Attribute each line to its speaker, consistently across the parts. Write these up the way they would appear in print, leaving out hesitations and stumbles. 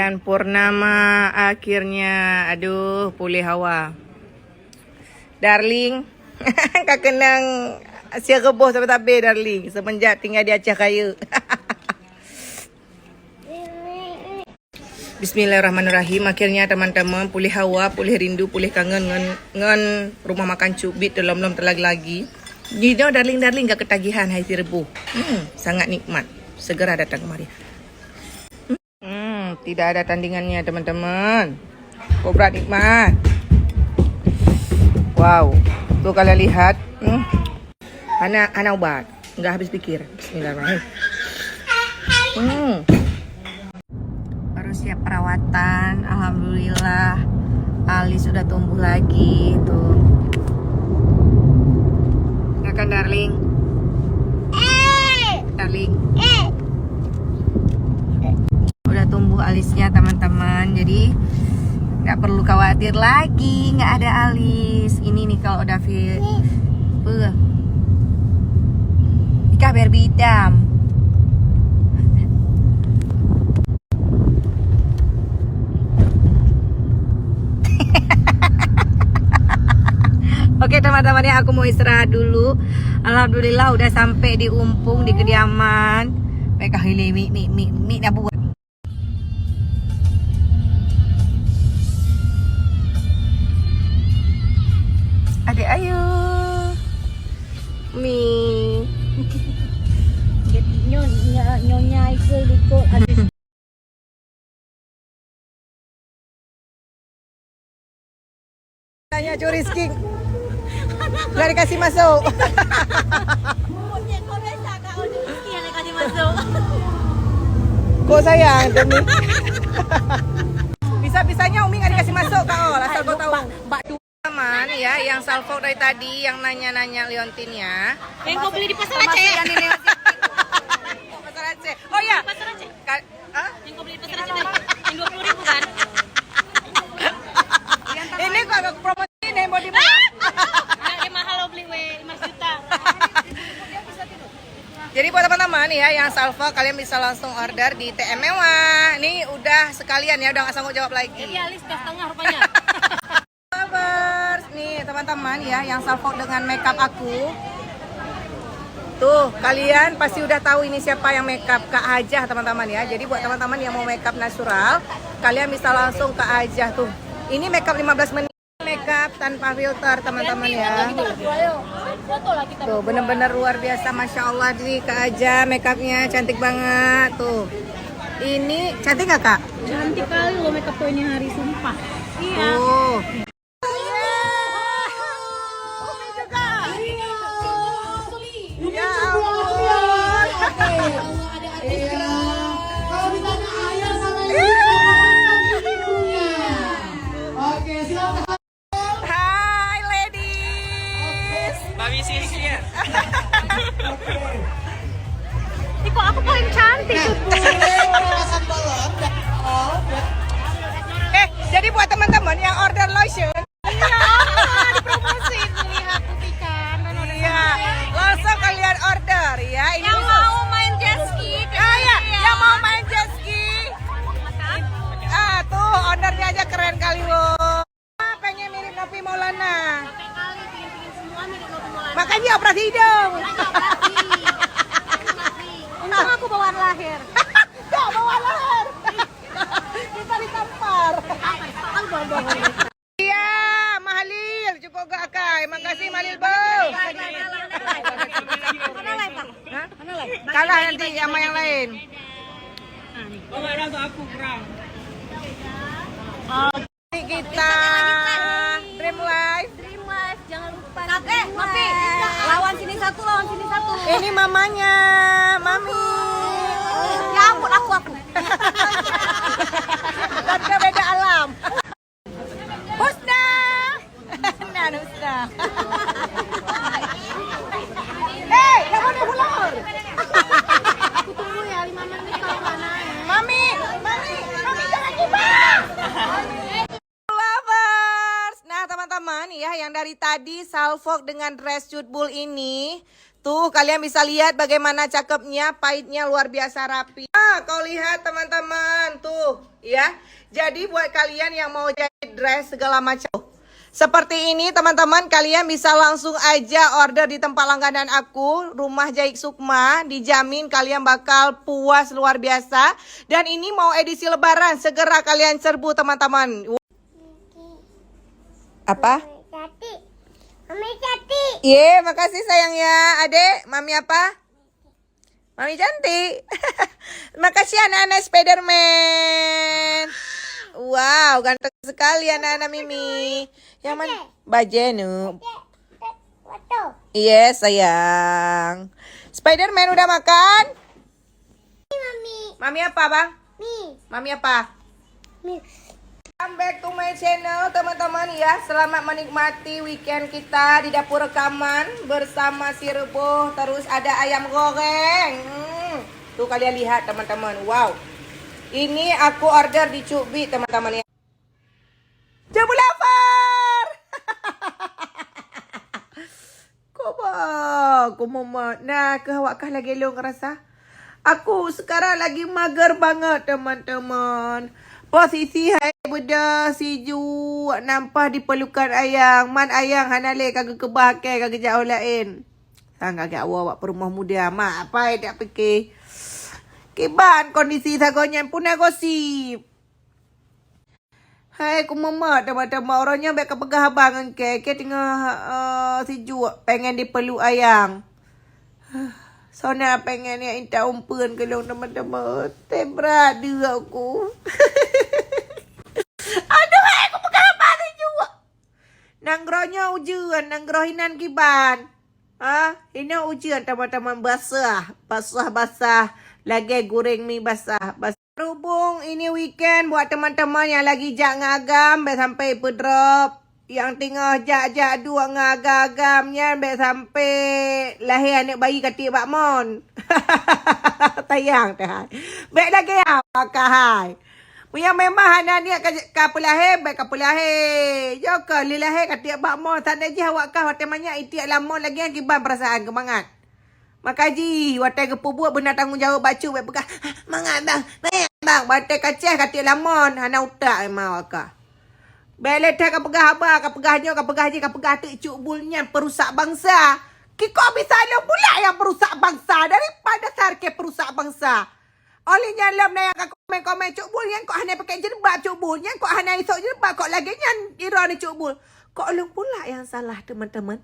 Speaker 1: Dan purnama akhirnya, aduh, pulih hawa. Darling, kak kenang asia reboh sampai tabe darling. Semenjak tinggal di Aceh Raya. Bismillahirrahmanirrahim. Akhirnya teman-teman pulih hawa, pulih rindu, pulih kangen dengan rumah makan cubit dalam lagi. Jadi darling gak ketagihan hari Rebu. Sangat nikmat. Segera datang kemari. Tidak ada tandingannya teman-teman. Kobra nikmat. Wow. Tuh kalian lihat. Ana obat. Nggak habis pikir. Bismillahirrahmanirrahim. Baru siap perawatan. Alhamdulillah. Ali sudah tumbuh lagi. Tuh. Ya kan darling? Darling. Udah tumbuh alisnya teman-teman, jadi nggak perlu khawatir lagi nggak ada alis. Ini nih kalau udah Ika Barbie hitam. Oke teman-teman ya, aku mau istirahat dulu. Alhamdulillah udah sampai di Umpung, di kediaman. Mereka hili mi nabu. Adik ayo. Mi.
Speaker 2: Nyonya ikut
Speaker 1: Tanya curi sking. Nggak dikasih masuk. Kok sayang demi. Bisa-bisanya Umi nggak dikasih masuk kau, asal kau tahu. Teman ya, yang salvo dari tadi, yang nanya-nanya Leontin ya.
Speaker 2: Yang kau beli di pasar Aceh.
Speaker 1: Pasar Aceh. Oh ya.
Speaker 2: Pasar Aceh. Yang kau beli di pasar Aceh yang 20.000 kan?
Speaker 1: Ini kok aku promosiin yang body mah.
Speaker 2: Dia mahal lo beli 5 juta.
Speaker 1: Jadi buat teman-teman ya yang salvo, kalian bisa langsung order di TM Mewah. Ini udah sekalian ya, udah nggak sanggup jawab lagi.
Speaker 2: Jadi alis dah setengah rupanya.
Speaker 1: Nih teman-teman ya yang salvo dengan makeup aku. Tuh kalian pasti udah tahu ini siapa yang makeup, Kak Hajah teman-teman ya. Jadi buat teman-teman yang mau makeup natural, kalian bisa langsung Kak Hajah tuh. Ini makeup 15 menit, makeup tanpa filter teman-teman ya. Tuh bener-bener luar biasa, masya Allah di Kak Hajah, makeupnya cantik banget tuh. Ini cantik nggak Kak?
Speaker 2: Cantik kali lo makeup tuh ini hari, sumpah. Iya.
Speaker 1: Tuh. Hai ladies.
Speaker 3: Babi sisir.
Speaker 2: Ih, kok aku paling cantik tuh.
Speaker 1: Jadi buat teman-teman yang order lotion,
Speaker 2: Iya, dipromosi lihat tuh kan.
Speaker 1: iya, langsung kalian order ya. Ini
Speaker 2: Yang mau main jet ski,
Speaker 1: yang mau main jet ski. Tuh ownernya aja keren kali wo. Pengen mirip Novi Maulana. Makanya operasi hidung.
Speaker 2: Untung aku bawaan lahir.
Speaker 1: Gak bawa leher. Kita ditampar. Iya, Mahalil cukup gak Kai. Makasih Mahalil Bau.
Speaker 2: Mana lain, Pak?
Speaker 1: Hah?
Speaker 2: Mana lain?
Speaker 1: Kalah nanti sama yang lain. Ini kita Dream Life.
Speaker 2: Dream Life, jangan lupa. Mafi, lawan sini satu.
Speaker 1: Ini mamanya, Mami.
Speaker 2: Ya ampun, aku.
Speaker 1: Kita beda alam. Husna. Husna. Yang mana ular?
Speaker 2: Aku tunggu ya 5 menit kalau nggak naik.
Speaker 1: Mami jangan gibah. Lovers. Nah teman-teman ya yang dari tadi salfok dengan dress shoot bull ini. Tuh kalian bisa lihat bagaimana cakepnya, pahitnya luar biasa rapi. Kau lihat teman-teman, tuh ya. Jadi buat kalian yang mau jahit dress segala macam seperti ini teman-teman, kalian bisa langsung aja order di tempat langganan aku, Rumah Jahit Sukma. Dijamin kalian bakal puas luar biasa. Dan ini mau edisi lebaran, segera kalian serbu teman-teman. Apa?
Speaker 2: Mami cantik.
Speaker 1: Makasih sayang ya. Adek, mami apa? Mami cantik. Makasih anak-anak Spiderman. Wow, ganteng sekali anak-anak Mimi. Yang mana? Bajenu.
Speaker 2: Foto.
Speaker 1: Iya sayang. Spiderman udah makan?
Speaker 2: Mami.
Speaker 1: Mami apa bang? Mami apa?
Speaker 2: Mi.
Speaker 1: Welcome back to my channel teman-teman ya. Selamat menikmati weekend kita di dapur rekaman bersama si Rebo. Terus ada ayam goreng. Tuh kalian lihat teman-teman. Wow. Ini aku order di Cukbi teman-teman ya. Jamu lapar. Aku mau nah ke awak kah lagi lo ngerasa? Aku sekarang lagi mager banget teman-teman. Posisi hai budak si Ju nampak diperlukan ayang. Man ayang hanale kagak kebahagiaan kagak jauh lain. Sang kagak awak perumah muda mak apa tak fikir. Kiban kondisi sagonya pun gosip. Hai aku mama teman-teman orangnya baik kepegah banget ke tengah si Ju pengen dipeluk ayang. Sona pengen ya inta umpun ke long teman-teman. Tebra dia aku. Aduh, aku pegang apa si Ju. Nanggronya ujian, nanggrohinan kiban. Ini ujian teman-teman basah. Lagi goreng mie basah. Berhubung ini weekend buat teman-teman yang lagi jak ngagam sampai pedrop. Yang tengah jak dua ngagagamnya sampai lahir anak bayi katik bakmon. Tayang dah. Baik lagi apa kahai. Punya memang anak ni kapulahe baik kapulahe. Joko lilahe katik bakmon tak ada je awak kah temanya itiak lama lagi yang kiban perasaan kemangat. Makaji watai kepubuat benar tanggungjawab baca baik pegah. Mangat bang. Bang batai kacah katik lamon hana utak memang awak kah. Bele dah kapegah abah, kapegahnya, kapegah tu cukbulnya perusak bangsa. Kiko bisa lo pula yang perusak bangsa daripada sarke perusak bangsa. Olehnya lom na yang komen cukbul yang kok hanya pakai jerbak cukbul, yang kok hanya isok jerbak kok lagi nyan ira ni cukbul. Kok long pula yang salah teman-teman?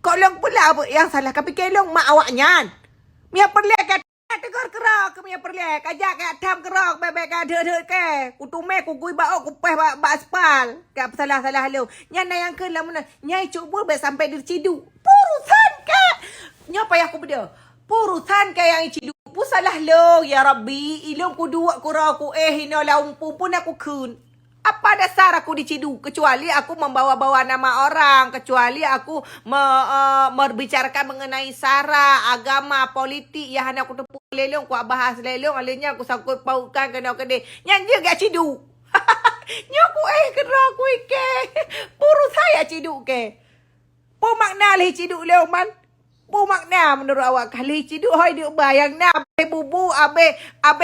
Speaker 1: Kok long pula yang salah? Tapi kelong mak awak nyan. Mia perlihat tegur kerok kami perlihat ajak kat tam kerok bebek kat deh ke kutume ku gui baok ku peh ba aspal kat salah lu nyan yang ke lamun nyai cubul be sampai dircidu purusan ke nya payah ku beda purusan ke yang cidu pu salah lu ya rabbi ilung ku dua ku ra ku hina laung pun aku kun. Apa dasar aku diciduk? Kecuali aku membawa-bawa nama orang. Kecuali aku membicarakan mengenai sara, agama, politik. Ya, hanya aku tepuk lelong, aku bahas lelong. Alihnya aku sangkut pautkan kena kena. Yang dia gak ciduk. Nyaku kena aku ke. Puru saya ciduk ke. Apa makna lih ciduk lelong man? Apa makna menurut awak? Kali ciduk hoi dia bayang na. Bubu abe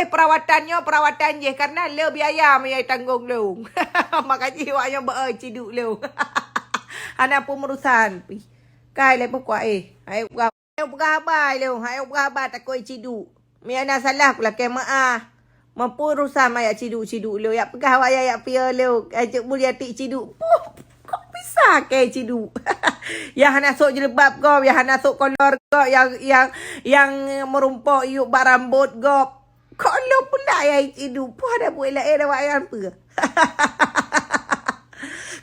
Speaker 1: perawatan je karena le biaya mai tanggung lu. Makanya awaknya ba ciduk lu. Ana pemerusan pi. Kai le pokok Hai buka lu. Hai buka takoi ciduk. Mi ana salah pula ke maah. Mempurusan mai ciduk lu. Ya pegah awak ya pia lu. Ajak mulia tik ciduk. Kok bisa ke ciduk? Yang hana sok jilbab go, yang hana sok kolor go, yang merumpok yuk barambut go. Kok lo pula yang hidup pun ada buat elak dah wayan apa?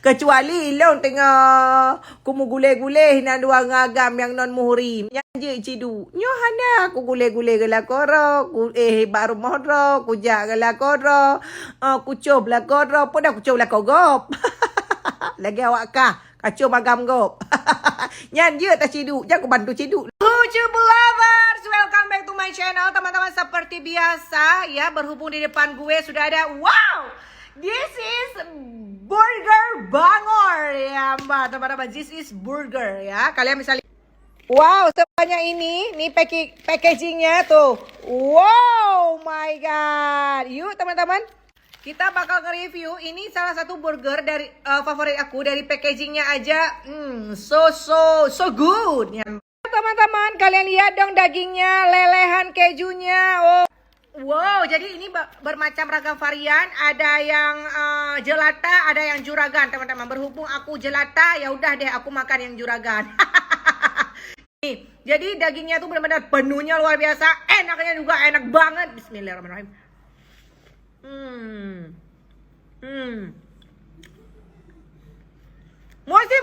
Speaker 1: Kecuali lo tengah kumu gule-gule hina dua ngagam yang non muhrim. Yang je cidu. Nyo hana aku gule-gule gela koro, ku baru mohro, ku jak gela koro, ku cob la koro, pun dah ku cob la kogop. Lagi awak kah? Kacau magam gop. Nyan je tak ciduk. Jangan aku bantu ciduk. YouTube lovers, welcome back to my channel. Teman-teman seperti biasa ya, berhubung di depan gue sudah ada wow. This is Burger Bangor. ya mbak teman-teman. This is burger ya. Kalian bisa lihat. Wow, sebanyak ini. Nih packagingnya tuh. Wow, my god. Yuk teman-teman. Kita bakal nge-review. Ini salah satu burger dari favorit aku. Dari packagingnya aja. So good. Ya. Teman-teman, kalian lihat dong dagingnya, lelehan kejunya. Oh. Wow, jadi ini bermacam ragam varian. Ada yang jelata, ada yang juragan, teman-teman. Berhubung aku jelata, ya udah deh aku makan yang juragan. Nih, jadi dagingnya tuh benar-benar penuhnya luar biasa. Enaknya juga enak banget. Bismillahirrahmanirrahim. Masih